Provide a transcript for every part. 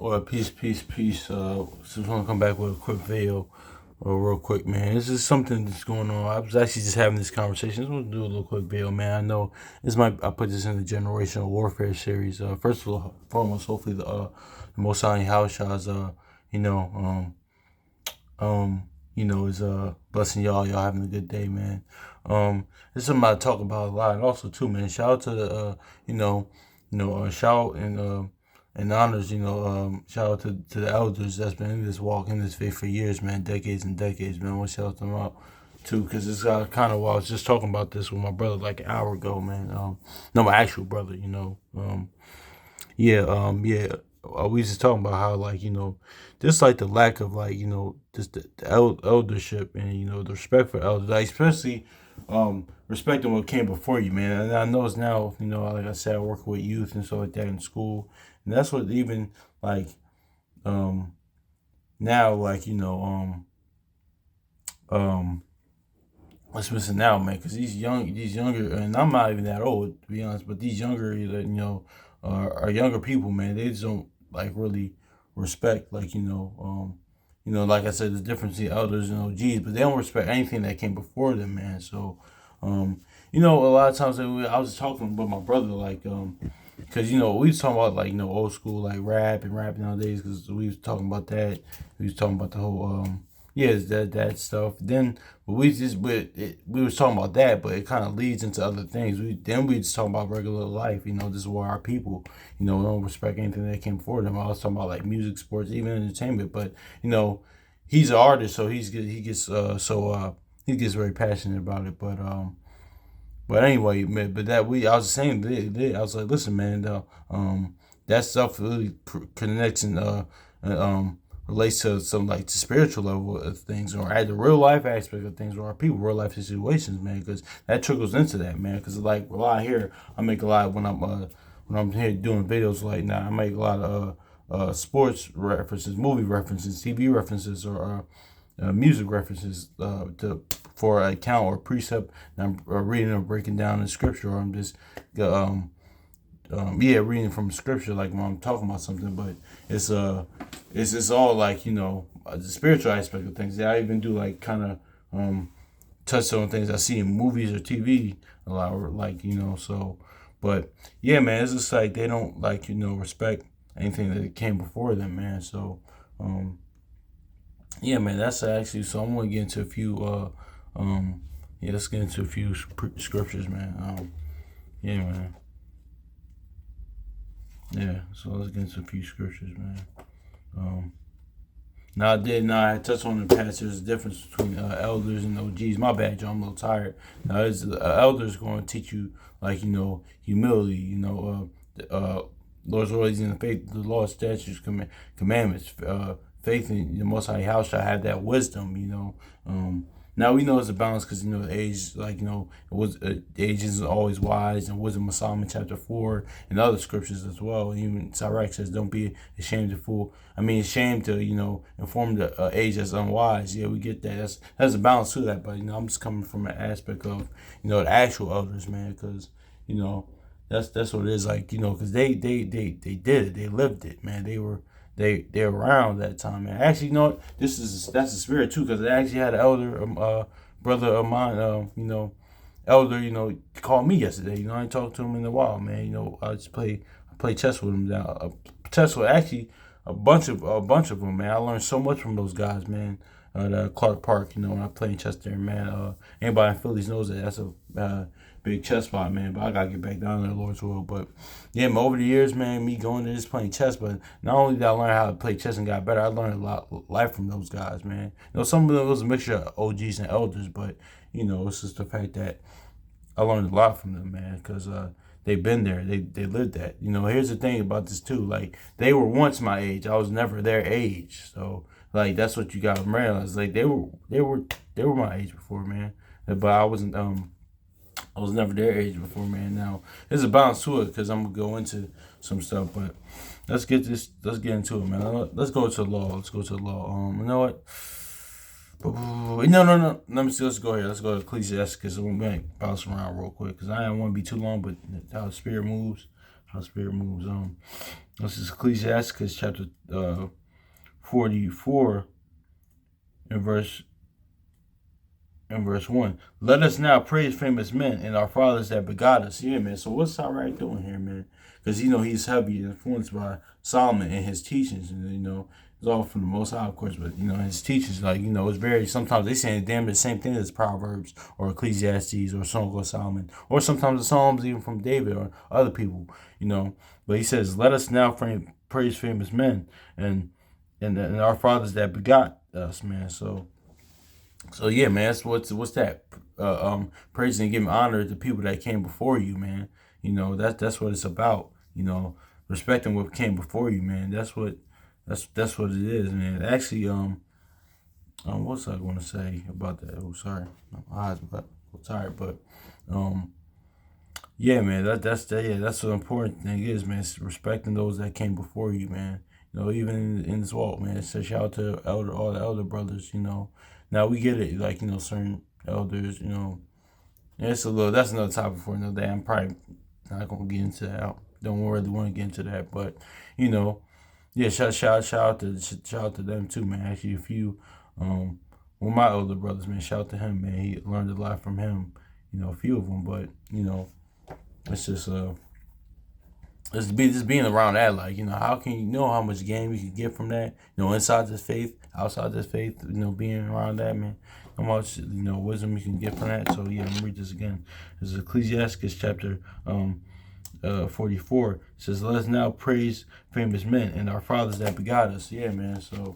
Or peace. Just want to come back with a quick video, real quick, man. This is something that's going on. I was actually just having this conversation. I just want to do a little quick video, man. I know I put this in the generational warfare series. First of all, foremost, hopefully the Most High House Shah's, you know, is blessing y'all. Y'all having a good day, man. This is something I talk about a lot, and also too, man. Shout out to the, shout out and honors, shout out to the elders that's been in this walk, in this faith for years, man, decades and decades, man. I want to shout them out too, because it's kind of, I was just talking about this with my brother like an hour ago, man. No, my actual brother, yeah. We just talking about how, like, just like the lack of, like, just the eldership, and the respect for elders, like, especially respecting what came before you, man. And I know it's now, like I said, I work with youth and stuff like that in school, and that's what even, like, um now, like, what's missing now, man, because these younger, and I'm not even that old, to be honest, but these younger, are younger people, man. They just don't, like, really respect, like, like I said, the difference between elders and OGs, but they don't respect anything that came before them, man. So, a lot of times, I was talking with my brother, like, because, we was talking about, like, old school, like, rap nowadays, because we was talking about that. We was talking about the whole, yeah, that stuff. Then, but we was talking about that, but it kind of leads into other things. We just talking about regular life. This is where our people, don't respect anything that came before them. I was talking about, like, music, sports, even entertainment. But, he's an artist, so he gets very passionate about it. But anyway, man. But I was saying, I was like, listen, man, that stuff really connects and relates to some, like, the spiritual level of things, or at the real life aspect of things, or our people, real life situations, man, because that trickles into that, man. Because, like, a lot here, I make a lot when I'm here doing videos like now. I make a lot of sports references, movie references, TV references, or music references for a count or precept. And I'm reading or breaking down in scripture, or I'm just reading from scripture, like when I'm talking about something. But it's all, like, the spiritual aspect of things. Yeah, I even do, like, kind of touch on things I see in movies or TV a lot, or, like, so. But yeah, man, it's just like they don't, like, respect anything that came before them, man. So yeah, man, that's actually, so I'm gonna get into a few let's get into a few scriptures, man. Yeah, man. Yeah, so let's get into a few scriptures, man. Um, Now I touched on the past. There's a difference between elders and OGs. My bad, John. I'm a little tired. Now, elders going to teach you, like, humility. Lord's ways in the faith, the law, statutes, commandments. Faith in the Most High House shall have that wisdom. Now we know it's a balance, because, the age, like, it was age isn't always wise, and wisdom of Solomon chapter 4 and other scriptures as well. Even Sirach says, "Don't be ashamed to fool." I mean, ashamed to, inform the age that's unwise. Yeah, we get that. That's a balance to that. But, I'm just coming from an aspect of, the actual elders, man, because, you know that's what it is, like, because they did it, they lived it, man. They're around that time, man. Actually, that's the spirit too, because I actually had an elder, brother of mine, elder, called me yesterday. I ain't talked to him in a while, man. I play chess with him now. Chess with, actually, a bunch of them, man. I learned so much from those guys, man. At Clark Park, when I played chess there, man. Anybody in Phillies knows that that's a big chess spot, man. But I gotta get back down there, Lord's will. But yeah, man, over the years, man, me going there just playing chess, but not only did I learn how to play chess and got better, I learned a lot of life from those guys, man. Some of them was a mixture of OGs and elders, but it's just the fact that I learned a lot from them, man, because they've been there, they lived that. Here's the thing about this too, like, they were once my age, I was never their age, so, like, that's what you gotta realize. Like, they were my age before, man, but I was never their age before, man. Now there's a balance to it, because I'm gonna go into some stuff, but let's get into it, man. Let's go to the law. Let's go to the law. You know what? No. Let's go here. Let's go to Ecclesiastes, because we're gonna bounce around real quick, because I don't want to be too long, but how the spirit moves, How spirit moves. This is Ecclesiastes chapter 44 and verse 1. Let us now praise famous men and our fathers that begot us. Yeah, man. So what's Sirach doing here, man? Because, he's heavily influenced by Solomon and his teachings. And, it's all from the Most High, of course. But, his teachings, it's very, sometimes they say damn the same thing as Proverbs or Ecclesiastes or Song of Solomon. Or sometimes the Psalms even from David or other people, But he says, let us now praise famous men and our fathers that begot us, man. So yeah, man, what's that? Praising and giving honor to people that came before you, man. That's what it's about. Respecting what came before you, man. That's what it is, man. Actually, what's I going to say about that? Oh, sorry, my eyes, but I'm tired. But, yeah, man. That's the important thing is, man. It's respecting those that came before you, man. Even in this walk, man. It says shout out to all the elder brothers. Now we get it, like, certain elders, it's that's another topic for another day. I'm probably not gonna get into that. I don't really want to get into that, but yeah, shout out to them too, man. Actually, a few, one of my older brothers, man, shout out to him, man. He learned a lot from him, a few of them, but it's just just being around that, like, how can you know how much gain you can get from that? Inside this faith, outside this faith, being around that, man. How much, wisdom you can get from that. So yeah, let me read this again. This is Ecclesiastes chapter 44. It says, let us now praise famous men and our fathers that begot us. Yeah, man. So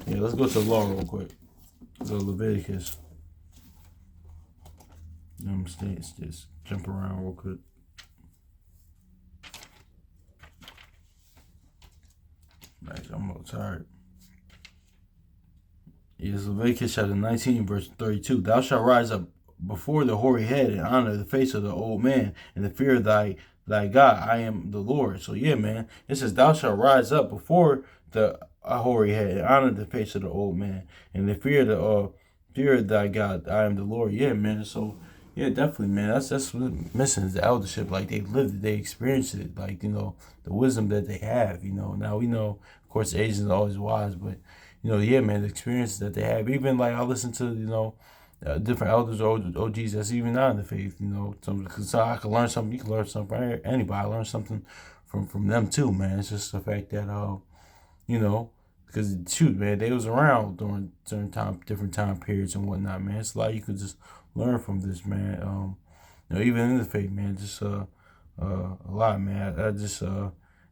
yeah, let's go to the law real quick. Go to Leviticus. I'm just jump around real quick. I'm a little tired. Yes, Leviticus chapter 19, verse 32. Thou shalt rise up before the hoary head and honor the face of the old man and the fear of thy God. I am the Lord. So yeah, man. It says, thou shalt rise up before the hoary head and honor the face of the old man and the fear of thy God. I am the Lord. Yeah, man. So yeah, definitely, man. That's what missing is the eldership. Like, they lived it, they experienced it. Like, the wisdom that they have. Now we know, of course, the Asians are always wise, but yeah, man, the experiences that they have. Even like I listen to different elders or OGs that's even not in the faith. Because I can learn something. You can learn something from anybody. I learn something from them too, man. It's just the fact that because shoot, man, they was around during different time periods and whatnot, man. It's a lot you could just learn from this, man. Even in the faith, man, just a lot, man. I just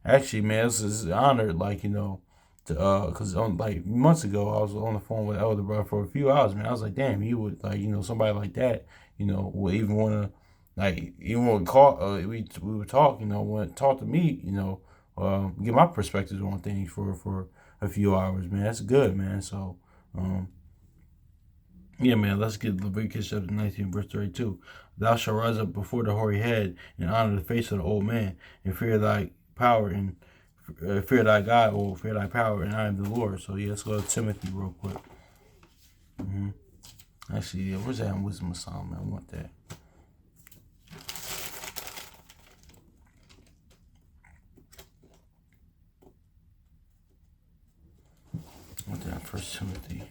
actually, man, this is honored, like, because like months ago I was on the phone with elder brother for a few hours, man. I was like, damn, he would, like, somebody like that, would even want to, like, even want to call, we would talk, want to talk to me, get my perspectives on things for a few hours, man. That's good, man. So yeah, man, let's get Leviticus chapter 19, verse 32. Thou shalt rise up before the hoary head and honor the face of the old man and fear thy power and fear thy God or fear thy power, and I am the Lord. So yeah, let's go to Timothy real quick. Actually, yeah, where's that in Wisdom of Solomon? I want that. I want that First Timothy.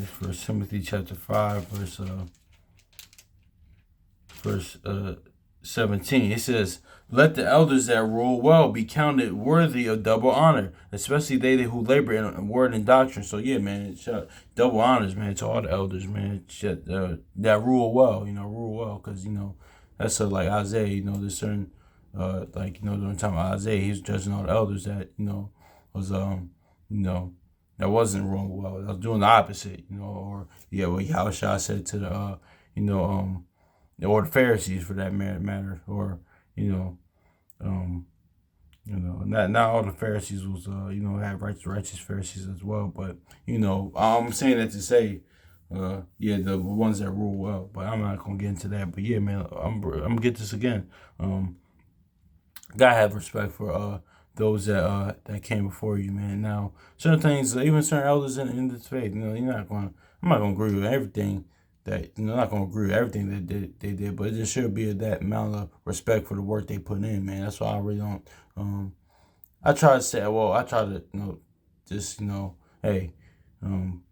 First Timothy chapter 5, verse 17. It says, let the elders that rule well be counted worthy of double honor, especially they who labor in word and doctrine. So yeah, man, double honors, man, to all the elders, man, that rule well, because that's like Isaiah, there's certain like, during the time of Isaiah, he was judging all the elders that was that wasn't ruling well. I was doing the opposite, or yeah, what Yahushua said to the or the Pharisees for that matter, or not all the Pharisees was had righteous Pharisees as well, but I'm saying that to say yeah, the ones that rule well, but I'm not gonna get into that. But yeah, man, I'm gonna get this again. Gotta have respect for those that came before you, man. Now, certain things, even certain elders in this faith, I'm not gonna agree with everything that, I'm not gonna agree with everything that they did, but it just should be that amount of respect for the work they put in, man. That's why I really don't. I try to say, well, I try to, just, hey, um,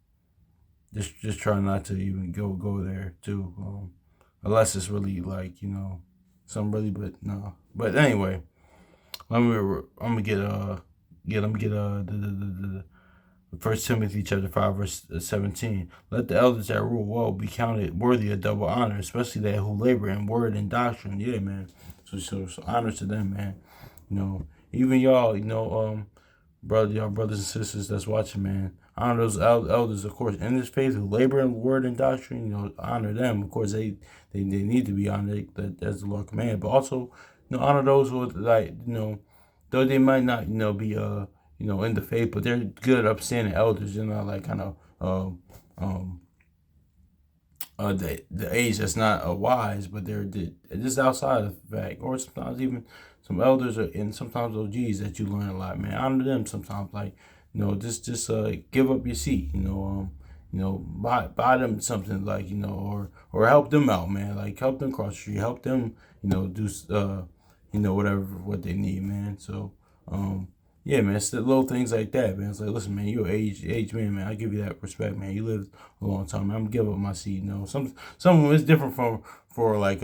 just try not to even go there too, unless it's really like, some really, but no. But anyway, I'm gonna let me get the First Timothy chapter 5 verse 17. Let the elders that rule well be counted worthy of double honor, especially they who labor in word and doctrine. Yeah, man. So honor to them, man. Even y'all, y'all brothers and sisters that's watching, man. Honor those elders, of course, in this faith who labor in word and doctrine. Honor them. Of course, they need to be honored as the Lord commanded. But also, honor those who though they might not, be in the faith, but they're good, upstanding elders. They're not like kind of the age that's not wise, but they're just outside of the fact, or sometimes even some elders and sometimes OGs that you learn a lot, man. Honor them sometimes, like just give up your seat, buy them something, like or help them out, man. Like help them cross the street, help them, do whatever what they need, man. So yeah, man, it's the little things like that, man. It's like, listen, man, you're an age man. I give you that respect, man. You lived a long time, man. I'm gonna give up my seat, Some of them is different for like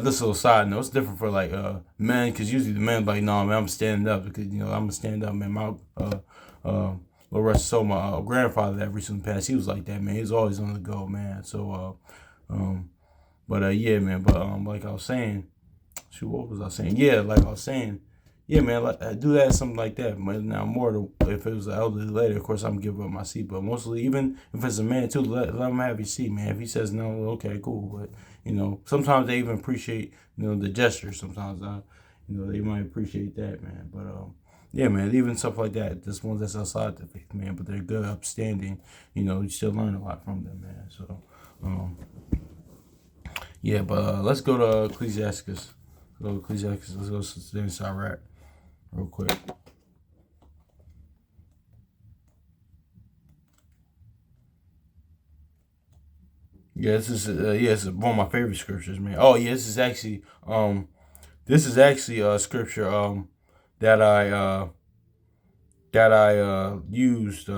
this little side note. It's different for like men, because usually the men like, no, man, I'm standing up because I'm gonna stand up, man. My Lord rest his soul, my grandfather that recently passed, he was like that, man. He's always on the go, man. So yeah, man. But like I was saying, shoot, what was I saying? Yeah, like I was saying. Yeah, man, do that, something like that. But now, if it was an elderly lady, of course, I'm gonna give up my seat. But mostly, even if it's a man too, let him have his seat, man. If he says no, okay, cool. But sometimes they even appreciate the gesture. Sometimes, they might appreciate that, man. But yeah, man, even stuff like that. This ones that's outside the faith, man, but they're good, upstanding. You still learn a lot from them, man. So, yeah, but let's go to Ecclesiastes. Let's go to the Sirach real quick. Yeah, this is it's one of my favorite scriptures, man. Oh yeah, this is actually a scripture that I used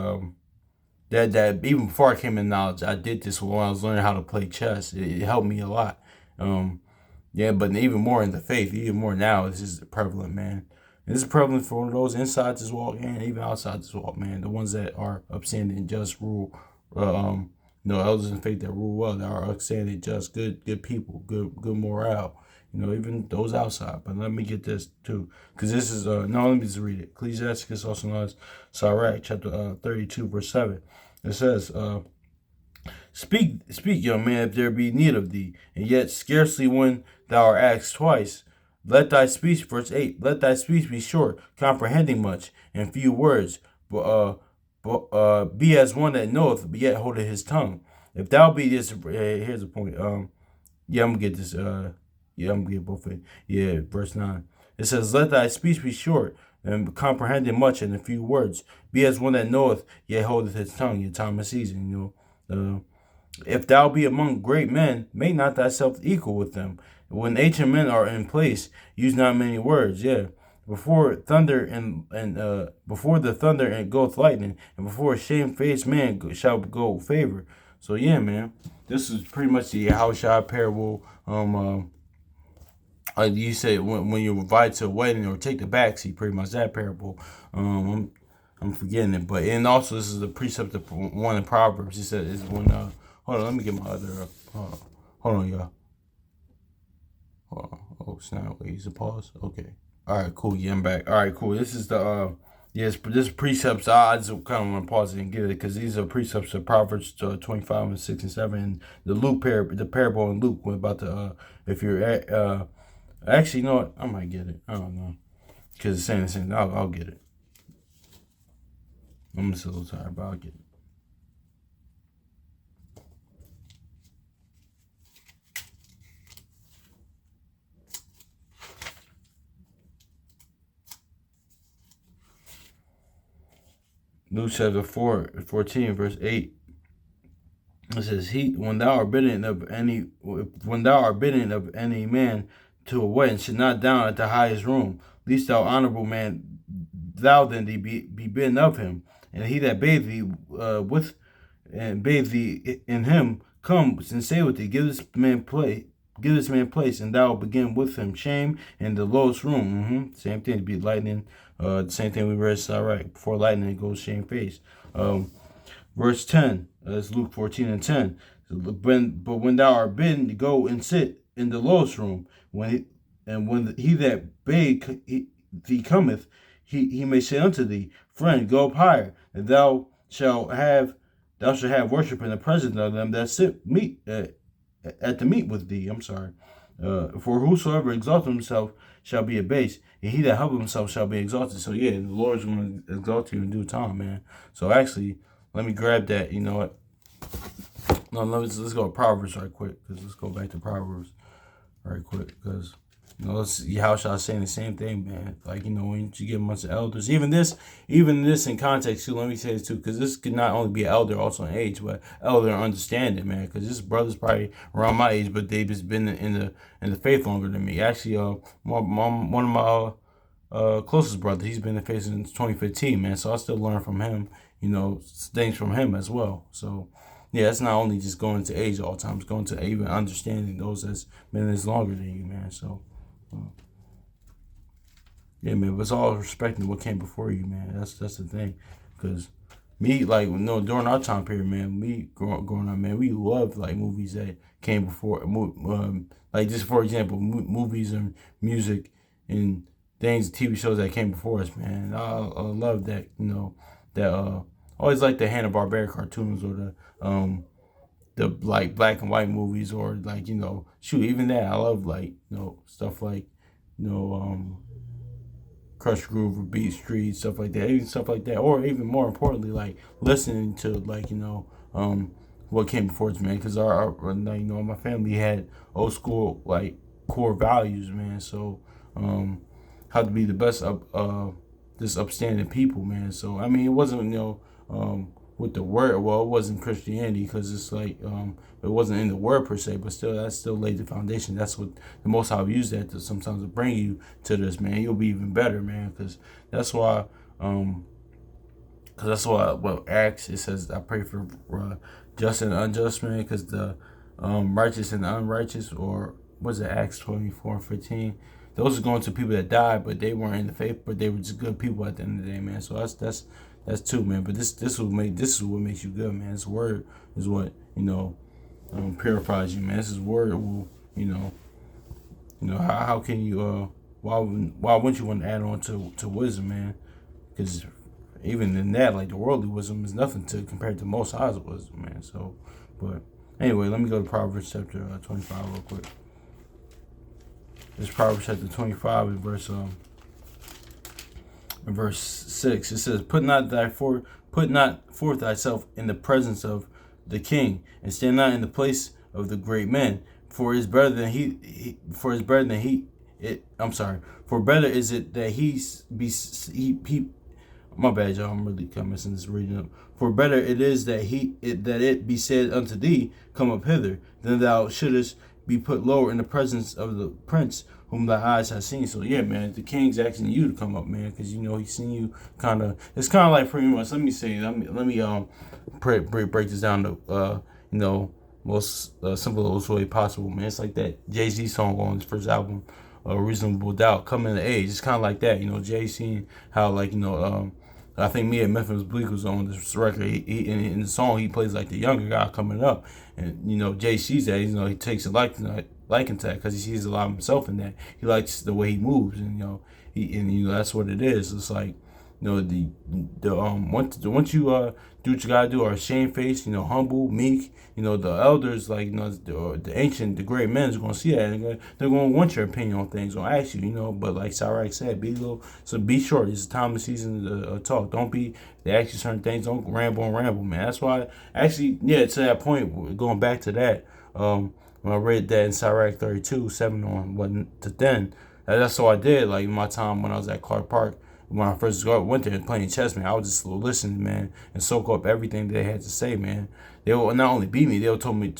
that even before I came in knowledge, I did this when I was learning how to play chess. It helped me a lot. Yeah, but even more in the faith, even more now, this is prevalent, man. And this is prevalent for one of those inside this walk and even outside this walk, man. The ones that are upstanding and just rule, elders in faith that rule well, that are upstanding, just good people, good morale. Even those outside. But let me get this too, because this is no. Let me just read it. Ecclesiastes, also known as Sirach, chapter 32, verse 7. It says, Speak, young man, if there be need of thee, and yet scarcely when thou art asked twice. Let thy speech, verse 8, let thy speech be short, comprehending much, and few words, be as one that knoweth, but yet holdeth his tongue. If thou be this, here's the point. Yeah, I'm gonna get this. Yeah, I'm gonna get both of it. Yeah, verse 9. It says, let thy speech be short, and comprehending much, and a few words. Be as one that knoweth, yet holdeth his tongue in time of season. If thou be among great men, make not thyself equal with them. When ancient men are in place, use not many words. Yeah, before thunder and before the thunder and goeth lightning, and before a shamefaced man shall go favor. So yeah, man, this is pretty much the Yahushua parable. You say when you're invited to a wedding or take the backseat, pretty much that parable. I'm forgetting it, but and also this is a precept of one in Proverbs. He said is when hold on, let me get my other hold on, y'all. Hold on. Oh snap! Wait, is it pause? Okay. All right, cool. Yeah, I'm back. All right, cool. This is the yes, but this precepts. I just kind of want to pause it and get it because these are precepts of Proverbs 25 and 6 and 7, and the parable in Luke. We're about to if you're at actually, you know what? I might get it. I don't know because it's saying the same. I'll get it. I'm just a little tired, but I'll get it. Luke chapter 14, verse 8. It says, when thou art bidden of any man to a wedding, sit not down at the highest room, lest thou honorable man thou then be bidden of him. And he that bathe thee bathe thee in him, come and say with thee, give this man place, and thou begin with him. Shame in the lowest room. Same thing, be lightning. The same thing we read, right? Before lightning, it goes shame-faced. Verse 10, that's Luke 14 and 10. But when thou art bidden, go and sit in the lowest room. When he that bade thee cometh, he may say unto thee, Friend, go up higher, and thou shalt have worship in the presence of them that sit at the meat with thee. For whosoever exalteth himself shall be abased, and he that humbleth himself shall be exalted. So yeah, the Lord's going to exalt you in due time, man. So actually, let me grab that. You know what? No, let's go to Proverbs right quick, because let's go back to Proverbs right quick, because you know, how shall I say the same thing, man? Like, you know, when you get amongst the elders, even this in context too. Let me say this too, because this could not only be an elder, also in age, but elder in understanding, man. Because this brother's probably around my age, but they've just been in the faith longer than me. Actually, one of my closest brothers, he's been in the faith since 2015, man. So I still learn from him, you know, things from him as well. So yeah, it's not only just going to age all the time; it's going to even understanding those that's been as longer than you, man. So. Yeah, man, but it's all respecting what came before you, man. That's the thing, because me, like, no, during our time period, man, me growing up, man, we loved like movies that came before, like just for example, movies and music and things, TV shows that came before us, man. I love that, you know, that always like the Hanna-Barbera cartoons or the like black and white movies, or like, you know, shoot, even that I love, like, you know, stuff like, you know, Crush Groove or Beat Street, stuff like that, even stuff like that, or even more importantly, like listening to, like, you know, what came before us, man, because our you know, my family had old school like core values, man. So how to be the best just upstanding people, man. So I mean, it wasn't, you know, with the word. Well, it wasn't Christianity, because it's like it wasn't in the word per se, but still, that still laid the foundation. That's what the Most High used that to sometimes to bring you to this, man. You'll be even better, man, because that's why. What Acts, it says, I pray for just and unjust, man, because the righteous and the unrighteous, or was it Acts 24:15? Those are going to people that died, but they weren't in the faith, but they were just good people at the end of the day, man. So that's too, man. But this is what makes you good, man. This word is what, you know, purifies you, man. This is word will, you know how can you why wouldn't you want to add on to wisdom, man? Because even in that, like, the worldly wisdom is nothing to compared to Most High's wisdom, man. So, but anyway, let me go to Proverbs chapter 25 real quick. This Proverbs chapter 25 in verse 6. It says, Put not forth thyself in the presence of the king, and stand not in the place of the great men, for it is better than for better is it that he my bad, y'all. I'm really kind of messing this reading up. For better it is that it be said unto thee, Come up hither, than thou shouldest be put lower in the presence of the prince whom thy eyes have seen. So yeah, man, the king's asking you to come up, man, because, you know, he's seen you kind of. It's kind of like, pretty much. Let me break this down to you know, most simplest way possible, man. It's like that Jay-Z song on his first album, Reasonable Doubt, Coming of Age. It's kind of like that, you know. Jay seen how, like, you know, I think me and Memphis Bleak was on this record. He in the song, he plays like the younger guy coming up, and, you know, Jay sees that. You know, he takes a liking to that, because he sees a lot of himself in that. He likes the way he moves, and, you know, that's what it is. It's like, you know, once you do what you gotta do, are shamefaced, you know, humble, meek, you know, the elders, like, you know, the great men is gonna see that, and they're gonna want your opinion on things, gonna ask you, you know. But like Sirach said, be short. It's a time and season to talk. Don't be, they ask you certain things, don't ramble, man. That's why, actually, yeah, to that point, going back to that, when I read that in Sirach 32:7 on 1 to 10, that's what I did, like, in my time when I was at Clark Park when I first went there and playing chess, man, I was just listening, man, and soak up everything they had to say, man. They will not only beat me, they would tell me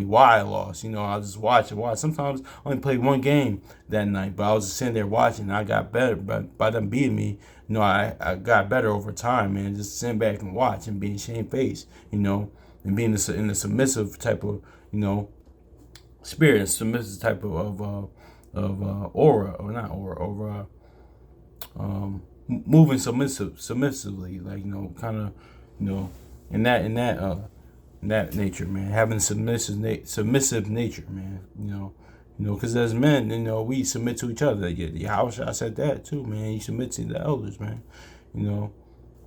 why I lost. You know, I just watch and watch. Sometimes I only played one game that night, but I was just sitting there watching, and I got better. But by them beating me, you know, I got better over time, man. Just sitting back and watch and being shamefaced, you know, and being in a submissive type of, you know, spirit, submissive type of aura, or not aura, or moving submissively, like, you know, kind of, you know, in that nature, man, having submissive nature, man, you know, because as men, you know, we submit to each other. The house, I said that too, man. You submit to the elders, man, you know,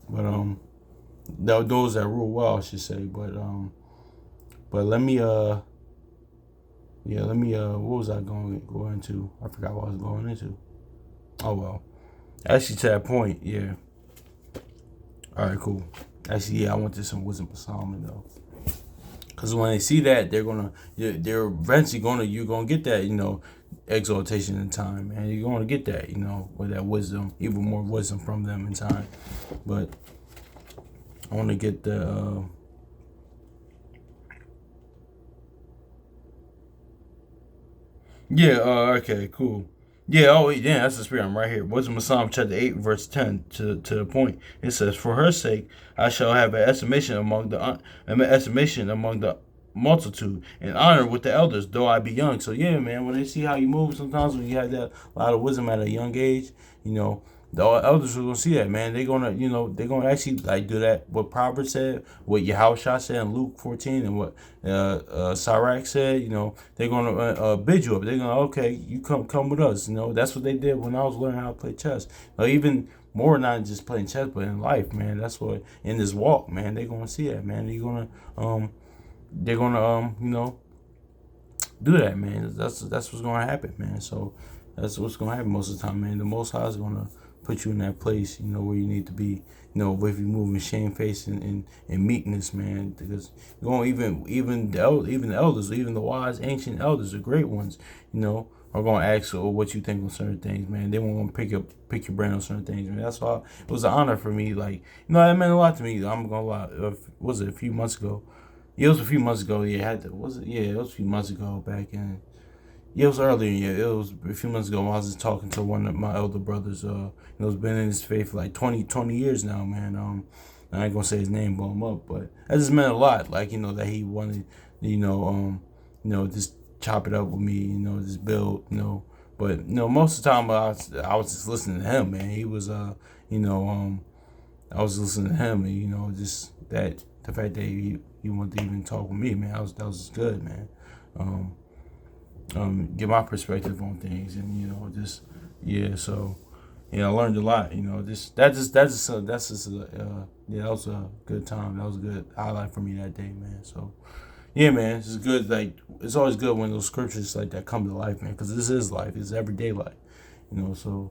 but those that rule well, I should say, but let me yeah, let me what was I going into? I forgot what I was going into. Oh well. Actually, to that point, yeah. All right, cool. Actually, yeah, I went to some Wisdom of Solomon though, because when they see that, they're eventually you're gonna get that, you know, exaltation in time, man. You're gonna get that, you know, with that wisdom, even more wisdom from them in time. But I want to get the. Yeah, okay, cool. Yeah, oh yeah, that's the spirit. I'm right here. Wisdom of Psalm chapter 8, verse 10 to the point. It says, "For her sake I shall have an estimation among the multitude, and honor with the elders, though I be young." So yeah, man, when they see how you move, sometimes when you have that a lot of wisdom at a young age, you know, the elders are gonna see that, man. They're gonna actually like do that. What Proverbs said, what Yahushua said in Luke 14, and what Sirach said. You know, they're gonna bid you up. They're gonna, okay, you come with us. You know, that's what they did when I was learning how to play chess. Even more, not just playing chess, but in life, man. That's what in this walk, man. They're gonna see that, man. They're gonna you know, do that, man. That's what's gonna happen, man. So that's what's gonna happen most of the time, man. The Most High is gonna put you in that place, you know, where you need to be, you know, if you move in shamefaced and meekness, man. Because you're going, even the elders, even the wise ancient elders, the great ones, you know, are gonna ask, oh, what you think on certain things, man. They won't pick your brain on certain things, man. That's why it was an honor for me. Like, you know, that meant a lot to me. I'm gonna lie. Was it a few months ago? Yeah, it was a few months ago. Yeah, was it? Yeah, it was a few months ago back in. Yeah, it was earlier. Yeah, it was a few months ago. I was just talking to one of my elder brothers. You know, has been in his faith for like 20 years now, man. I ain't gonna say his name, blow him up, but that just meant a lot. Like, you know, that he wanted, you know, just chop it up with me, you know, just build, you know. But you know, most of the time I was just listening to him, man. He was, you know, I was listening to him, and you know, just that the fact that he wanted to even talk with me, man. That was just good, man. Get my perspective on things, and you know, just yeah. So yeah, I learned a lot. You know, yeah, that was a good time. That was a good highlight for me that day, man. So yeah, man, it's good. Like, it's always good when those scriptures like that come to life, man, because this is life. It's everyday life, you know. So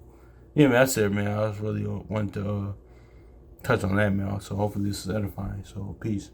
yeah, man, that's it, man. I was really wanted to touch on that, man. So hopefully this is edifying. So peace.